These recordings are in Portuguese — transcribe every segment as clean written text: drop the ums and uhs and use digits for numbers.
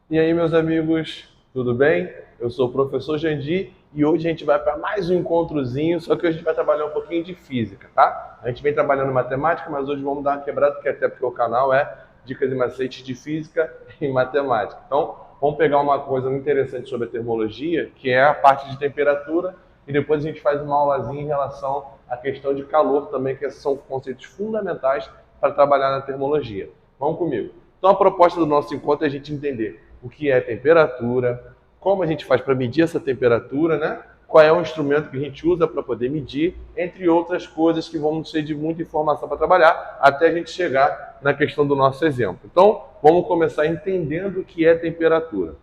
E aí, meus amigos, tudo bem? Eu sou o professor Jandir e hoje a gente vai para mais um encontrozinho, só que hoje a gente vai trabalhar um pouquinho de física, tá? A gente vem trabalhando matemática, mas hoje vamos dar uma quebrada, até porque o canal é Dicas e Macetes de Física e Matemática. Então, vamos pegar uma coisa interessante sobre a termologia, que é a parte de temperatura, e depois a gente faz uma aulazinha em relação à questão de calor também, que são conceitos fundamentais para trabalhar na termologia. Vamos comigo. Então, a proposta do nosso encontro é a gente entender o que é temperatura, como a gente faz para medir essa temperatura, né? Qual é o instrumento que a gente usa para poder medir, entre outras coisas que vão ser de muita informação para trabalhar, até a gente chegar na questão do nosso exemplo. Então, vamos começar entendendo o que é temperatura.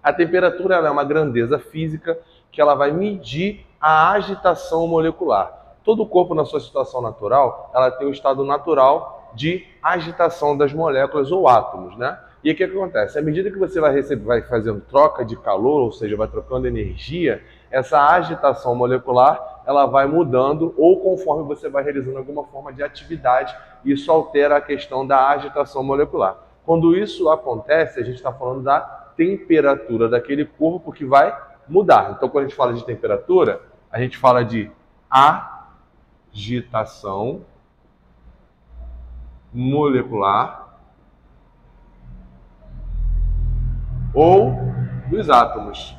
A temperatura é uma grandeza física que ela vai medir a agitação molecular. Todo o corpo, na sua situação natural, ela tem o estado natural de agitação das moléculas ou átomos, né? E o que acontece? À medida que você vai fazendo troca de calor, ou seja, vai trocando energia, essa agitação molecular ela vai mudando ou conforme você vai realizando alguma forma de atividade, isso altera a questão da agitação molecular. Quando isso acontece, a gente está falando da temperatura daquele corpo que vai mudar. Então, quando a gente fala de temperatura, a gente fala de agitação molecular ou dos átomos.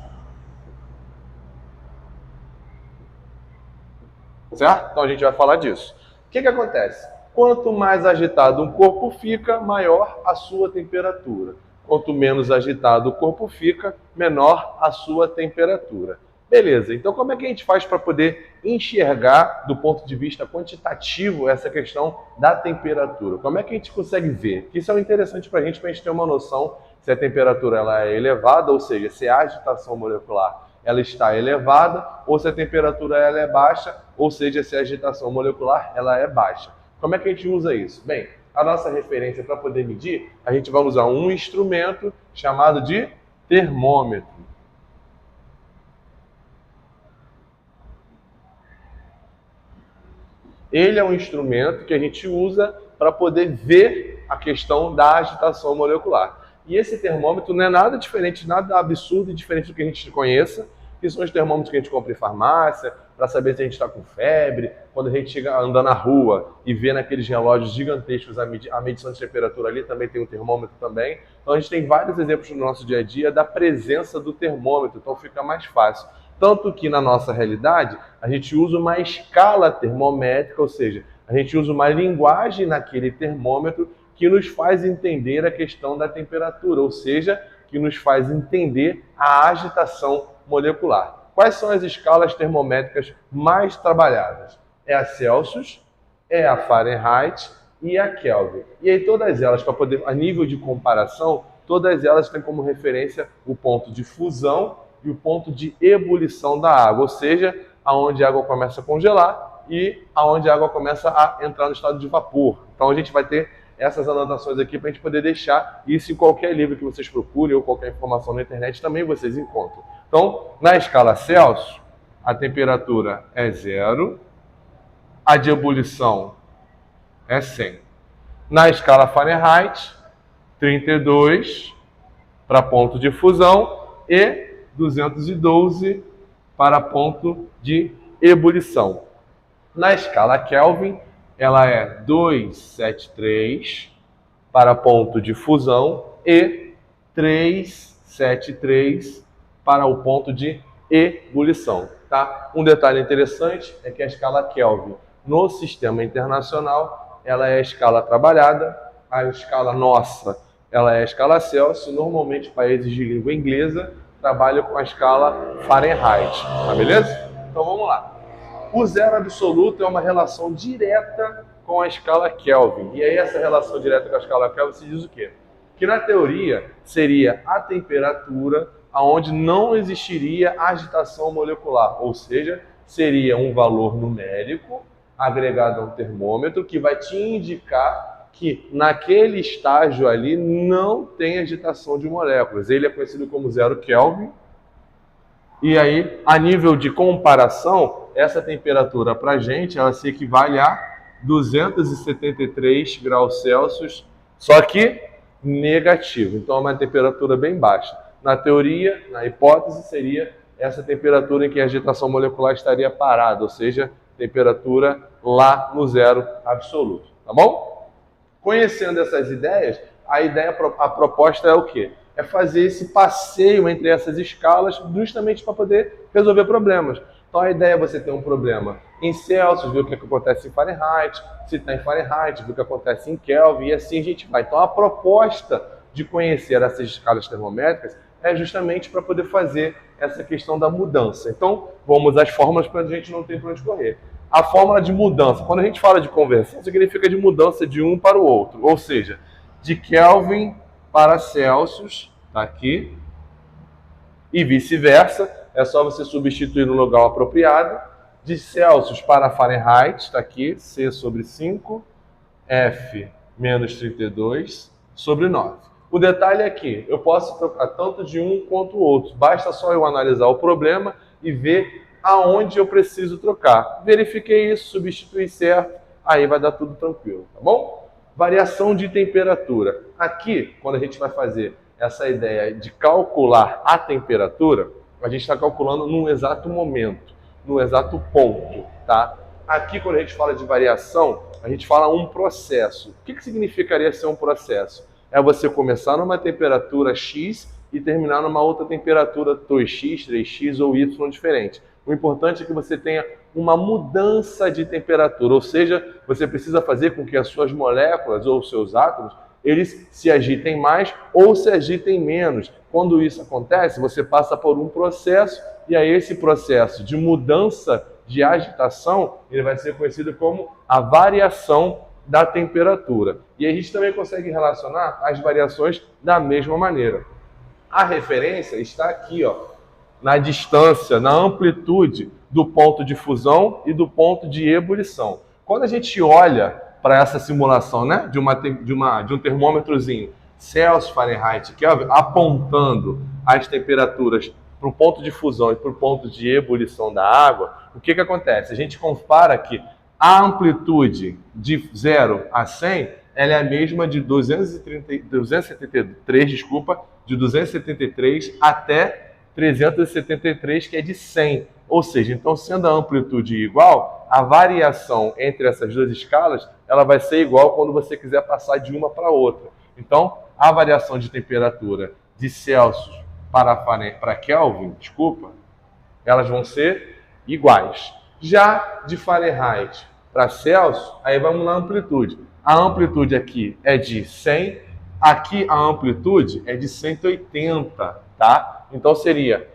Certo? Então a gente vai falar disso. O que acontece? Quanto mais agitado um corpo fica, maior a sua temperatura. Quanto menos agitado o corpo fica, menor a sua temperatura. Beleza, então como é que a gente faz para poder enxergar do ponto de vista quantitativo essa questão da temperatura? Como é que a gente consegue ver? Isso é interessante para a gente ter uma noção se a temperatura ela é elevada, ou seja, se a agitação molecular ela está elevada, ou se a temperatura ela é baixa, ou seja, se a agitação molecular ela é baixa. Como é que a gente usa isso? Bem, a nossa referência para poder medir, a gente vai usar um instrumento chamado de termômetro. Ele é um instrumento que a gente usa para poder ver a questão da agitação molecular. E esse termômetro não é nada diferente, nada absurdo e diferente do que a gente conheça, que são os termômetros que a gente compra em farmácia, para saber se a gente está com febre, quando a gente chega andando na rua e vê naqueles relógios gigantescos a medição de temperatura ali, também tem um termômetro também. Então a gente tem vários exemplos no nosso dia a dia da presença do termômetro, então fica mais fácil. Tanto que na nossa realidade, a gente usa uma escala termométrica, ou seja, a gente usa uma linguagem naquele termômetro que nos faz entender a questão da temperatura, ou seja, que nos faz entender a agitação molecular. Quais são as escalas termométricas mais trabalhadas? É a Celsius, é a Fahrenheit e a Kelvin. E aí todas elas, para poder, a nível de comparação, todas elas têm como referência o ponto de fusão e o ponto de ebulição da água, ou seja, aonde a água começa a congelar e aonde a água começa a entrar no estado de vapor. Então a gente vai ter essas anotações aqui para a gente poder deixar isso em qualquer livro que vocês procurem ou qualquer informação na internet também vocês encontram. Então, na escala Celsius, a temperatura é 0, a de ebulição é 100. Na escala Fahrenheit, 32 para ponto de fusão e 212 para ponto de ebulição. Na escala Kelvin, ela é 273 para ponto de fusão e 373 para o ponto de ebulição. Tá? Um detalhe interessante é que a escala Kelvin no sistema internacional ela é a escala trabalhada, a escala nossa ela é a escala Celsius. Normalmente países de língua inglesa trabalham com a escala Fahrenheit, tá beleza? Então vamos lá. O zero absoluto é uma relação direta com a escala Kelvin. E aí essa relação direta com a escala Kelvin se diz o quê? Que na teoria seria a temperatura onde não existiria agitação molecular, ou seja, seria um valor numérico agregado a um termômetro que vai te indicar que naquele estágio ali não tem agitação de moléculas. Ele é conhecido como 0 Kelvin. E aí, a nível de comparação, essa temperatura para a gente, ela se equivale a 273 graus Celsius, só que negativo. Então é uma temperatura bem baixa. Na teoria, na hipótese, seria essa temperatura em que a agitação molecular estaria parada, ou seja, temperatura lá no zero absoluto, tá bom? Conhecendo essas ideias, a proposta é o quê? É fazer esse passeio entre essas escalas justamente para poder resolver problemas. Então a ideia é você ter um problema em Celsius, ver o que acontece em Fahrenheit, se está em Fahrenheit, ver o que acontece em Kelvin, e assim a gente vai. Então a proposta de conhecer essas escalas termométricas é justamente para poder fazer essa questão da mudança. Então vamos às fórmulas para a gente não ter para onde correr. A fórmula de mudança, quando a gente fala de conversão, significa de mudança de um para o outro, ou seja, de Kelvin para Celsius, tá aqui, e vice-versa. É só você substituir no lugar apropriado. De Celsius para Fahrenheit, está aqui, C sobre 5, F menos 32 sobre 9. O detalhe é que eu posso trocar tanto de um quanto o outro. Basta só eu analisar o problema e ver aonde eu preciso trocar. Verifiquei isso, substituí certo, aí vai dar tudo tranquilo, tá bom? Variação de temperatura. Aqui, quando a gente vai fazer essa ideia de calcular a temperatura, a gente está calculando num exato momento, no exato ponto, tá? Aqui, quando a gente fala de variação, a gente fala um processo. O que significaria ser um processo? É você começar numa temperatura X e terminar numa outra temperatura 2x, 3x ou y diferente. O importante é que você tenha uma mudança de temperatura, ou seja, você precisa fazer com que as suas moléculas ou os seus átomos eles se agitem mais ou se agitem menos. Quando isso acontece, você passa por um processo e aí esse processo de mudança de agitação, ele vai ser conhecido como a variação da temperatura. E a gente também consegue relacionar as variações da mesma maneira. A referência está aqui, ó, na distância, na amplitude do ponto de fusão e do ponto de ebulição. Quando a gente olha para essa simulação, né, de um termômetrozinho Celsius, Fahrenheit, Kelvin, apontando as temperaturas para o ponto de fusão e para o ponto de ebulição da água, o que acontece? A gente compara que a amplitude de 0 a 100 ela é a mesma de 273 até 373, que é de 100. Ou seja, então sendo a amplitude igual, a variação entre essas duas escalas ela vai ser igual quando você quiser passar de uma para outra. Então, a variação de temperatura de Celsius para Kelvin, elas vão ser iguais. Já de Fahrenheit para Celsius, aí vamos na amplitude. A amplitude aqui é de 100, aqui a amplitude é de 180, tá? Então seria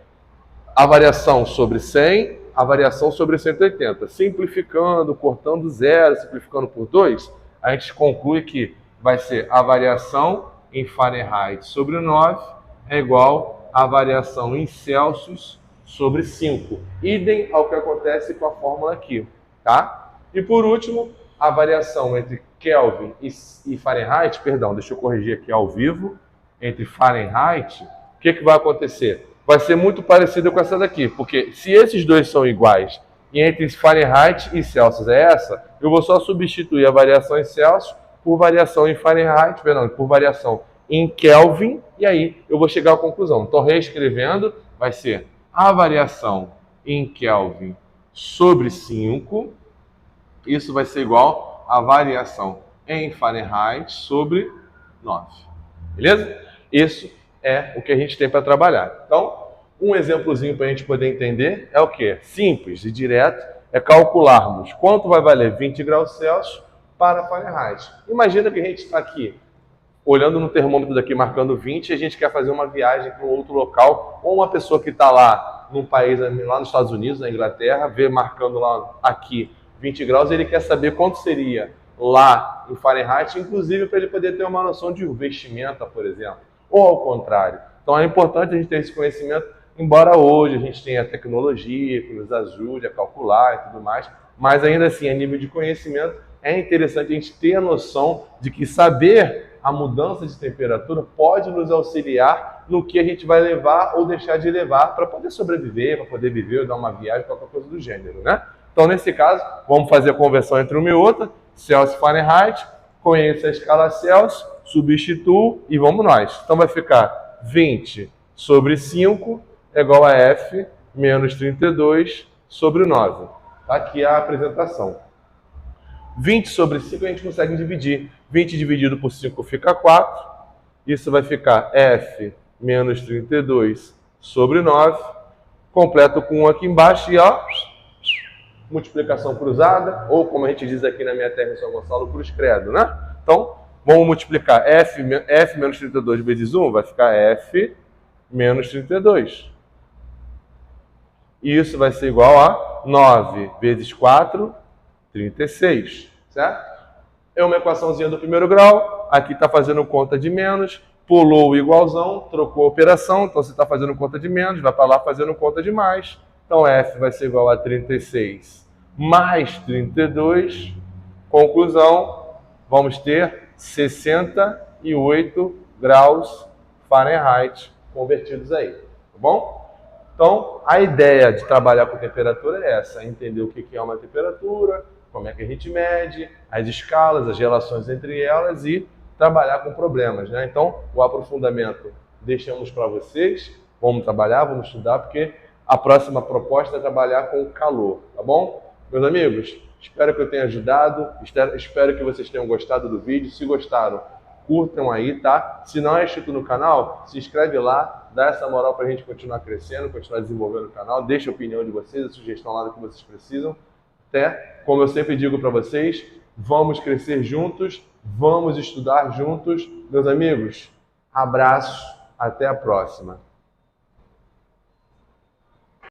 a variação sobre 100, a variação sobre 180. Simplificando, cortando zero, simplificando por 2, a gente conclui que vai ser a variação em Fahrenheit sobre 9 é igual à variação em Celsius sobre 5. Idem ao que acontece com a fórmula aqui, tá? E por último, a variação entre Kelvin e Fahrenheit, perdão, deixa eu corrigir aqui ao vivo, entre Fahrenheit, o que vai acontecer? Vai ser muito parecida com essa daqui, porque se esses dois são iguais e entre Fahrenheit e Celsius é essa, eu vou só substituir a variação em Celsius por variação em Fahrenheit, perdão, por variação em Kelvin, e aí eu vou chegar à conclusão. Então, reescrevendo, vai ser a variação em Kelvin sobre 5, isso vai ser igual a variação em Fahrenheit sobre 9. Beleza? Isso é o que a gente tem para trabalhar. Então, um exemplozinho para a gente poder entender é o quê? Simples e direto, é calcularmos quanto vai valer 20 graus Celsius para Fahrenheit. Imagina que a gente está aqui, olhando no termômetro daqui, marcando 20, e a gente quer fazer uma viagem para um outro local, ou uma pessoa que está lá num país, lá nos Estados Unidos, na Inglaterra, vê marcando lá aqui 20 graus, ele quer saber quanto seria lá em Fahrenheit, inclusive para ele poder ter uma noção de vestimenta, por exemplo, ou ao contrário. Então é importante a gente ter esse conhecimento, embora hoje a gente tenha tecnologia que nos ajude a calcular e tudo mais, mas ainda assim, a nível de conhecimento, é interessante a gente ter a noção de que saber a mudança de temperatura pode nos auxiliar no que a gente vai levar ou deixar de levar para poder sobreviver, para poder viver ou dar uma viagem, qualquer coisa do gênero, né? Então, nesse caso, vamos fazer a conversão entre uma e outra, Celsius e Fahrenheit, conheça a escala Celsius, substituo e vamos nós. Então vai ficar 20 sobre 5 é igual a F menos 32 sobre 9. Tá aqui a apresentação. 20 sobre 5 a gente consegue dividir. 20 dividido por 5 fica 4. Isso vai ficar F menos 32 sobre 9. Completo com 1 aqui embaixo e ó, multiplicação cruzada, ou como a gente diz aqui na minha terra em São Gonçalo, cruz credo, né? Então, vamos multiplicar F menos 32 vezes 1, vai ficar F menos 32. E isso vai ser igual a 9 vezes 4, 36, certo? É uma equaçãozinha do primeiro grau, aqui está fazendo conta de menos, pulou o igualzão, trocou a operação, então você está fazendo conta de menos, vai para lá fazendo conta de mais. Então F vai ser igual a 36 mais 32. Conclusão, vamos ter 68 graus Fahrenheit convertidos aí, tá bom? Então, a ideia de trabalhar com temperatura é essa, entender o que é uma temperatura, como é que a gente mede, as escalas, as relações entre elas e trabalhar com problemas, né? Então, o aprofundamento deixamos para vocês, vamos trabalhar, vamos estudar, porque a próxima proposta é trabalhar com o calor, tá bom? Meus amigos, espero que eu tenha ajudado, espero que vocês tenham gostado do vídeo. Se gostaram, curtam aí, tá? Se não é inscrito no canal, se inscreve lá, dá essa moral pra gente continuar crescendo, continuar desenvolvendo o canal, deixa a opinião de vocês, a sugestão lá do que vocês precisam. Até, como eu sempre digo para vocês, vamos crescer juntos, vamos estudar juntos. Meus amigos, abraço, até a próxima.